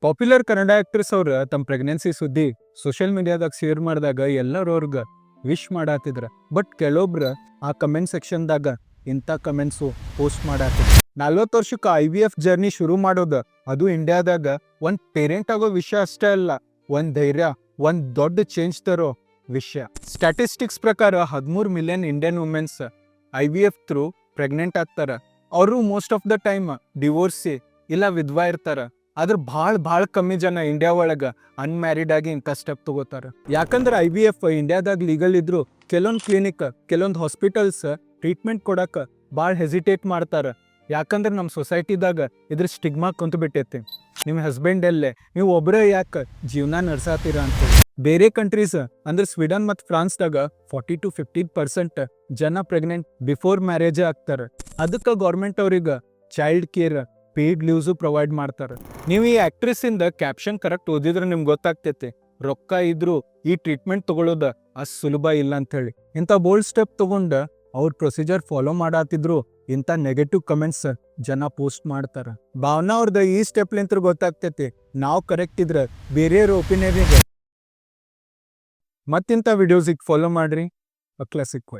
Popular Kannada actress ಅವ್ರ ತಮ್ಮ pregnancy ಸುದ್ದಿ ಸೋಷಿಯಲ್ ಮೀಡಿಯಾದಾಗ ಶೇರ್ ಮಾಡಿದಾಗ ಎಲ್ಲರೂ ಅವ್ರಿಗೆ ವಿಶ್ ಮಾಡಾತಿದ್ರ. ಬಟ್ ಕೆಲವೊಬ್ರು ಆ ಕಮೆಂಟ್ ಸೆಕ್ಷನ್ದಾಗ ಇಂಥ ಕಮೆಂಟ್ಸು ಪೋಸ್ಟ್ ಮಾಡಾತಿದ್ರು. 40 ವರ್ಷಕ್ಕೆ IVF ಜರ್ನಿ ಶುರು ಮಾಡೋದು ಅದು ಇಂಡಿಯಾದಾಗ ಒಂದು ಪೇರೆಂಟ್ ಆಗೋ ವಿಷಯ ಅಷ್ಟೇ ಅಲ್ಲ, ಒಂದು ಧೈರ್ಯ, ಒಂದು ದೊಡ್ಡ ಚೇಂಜ್ ತರೋ ವಿಷಯ. ಸ್ಟ್ಯಾಟಿಸ್ಟಿಕ್ಸ್ ಪ್ರಕಾರ 13 million Indian womens IVF through pregnant ಆಗ್ತಾರ. ಅವರು most of the time divorcee ಇಲ್ಲ ವಿಧವಾ ಇರ್ತಾರ. ಆದ್ರೆ ಭಾಳ ಕಮ್ಮಿ ಜನ ಇಂಡಿಯಾ ಒಳಗೆ ಅನ್ಮ್ಯಾರಿಡ್ ಆಗಿ ಇಂಥ ಸ್ಟೆಪ್ ತಗೋತಾರ. ಯಾಕಂದ್ರೆ IVF ಇಂಡಿಯಾದಾಗ ಲೀಗಲ್ ಇದ್ರು ಕೆಲವೊಂದು ಕ್ಲಿನಿಕ್, ಕೆಲವೊಂದು ಹಾಸ್ಪಿಟಲ್ಸ್ ಟ್ರೀಟ್ಮೆಂಟ್ ಕೊಡಕ್ಕೆ ಭಾಳ ಹೆಸಿಟೇಟ್ ಮಾಡ್ತಾರ. ಯಾಕಂದ್ರೆ ನಮ್ಮ ಸೊಸೈಟಿದಾಗ ಇದ್ರ ಸ್ಟಿಗ್ಮಾ ಕುಂತು ಬಿಟ್ಟೈತಿ. ನಿಮ್ಮ ಹಸ್ಬೆಂಡ್ ಎಲ್ಲೇ, ನೀವು ಒಬ್ಬರೇ ಯಾಕೆ ಜೀವನ ನಡ್ಸಾತೀರ ಅಂತ. ಬೇರೆ ಕಂಟ್ರೀಸ್ ಅಂದ್ರೆ ಸ್ವೀಡನ್ ಮತ್ತು ಫ್ರಾನ್ಸ್ದಾಗ 40 to 50% ಜನ ಪ್ರೆಗ್ನೆಂಟ್ ಬಿಫೋರ್ ಮ್ಯಾರೇಜ್ ಆಗ್ತಾರೆ. ಅದಕ್ಕೆ ಗೌರ್ಮೆಂಟ್ ಅವ್ರಿಗೆ child care paid leaves provide ಮಾಡ್ತಾರೆ. ನೀವು ಈ ಆಕ್ಟ್ರೆಸ್ಸಿಂದ ಕ್ಯಾಪ್ಷನ್ ಕರೆಕ್ಟ್ ಓದಿದ್ರೆ ನಿಮ್ಗೆ ಗೊತ್ತಾಗ್ತೈತಿ ರೊಕ್ಕ ಇದ್ರು ಈ ಟ್ರೀಟ್ಮೆಂಟ್ ತಗೊಳ್ಳೋದು ಅಷ್ಟು ಸುಲಭ ಇಲ್ಲ ಅಂಥೇಳಿ. ಇಂಥ ಬೋಲ್ಡ್ ಸ್ಟೆಪ್ ತಗೊಂಡು ಅವ್ರ ಪ್ರೊಸೀಜರ್ ಫಾಲೋ ಮಾಡಾತಿದ್ರು ಇಂಥ ನೆಗೆಟಿವ್ ಕಮೆಂಟ್ಸ್ ಜನ ಪೋಸ್ಟ್ ಮಾಡ್ತಾರೆ. ಭಾವನಾ ಅವ್ರದ್ದು ಈ ಸ್ಟೆಪ್ಲಿಂತ ಗೊತ್ತಾಗ್ತೈತಿ ನಾವು ಕರೆಕ್ಟ್ ಇದ್ರೆ ಬೇರೆಯವ್ರ ಒಪಿನಿಯನ್ಗೆ. ಮತ್ತಿಂಥ ವಿಡಿಯೋಸಿಗೆ ಫಾಲೋ ಮಾಡ್ರಿ. ಅ ಕ್ಲಾಸಿಕ್ ವೈ.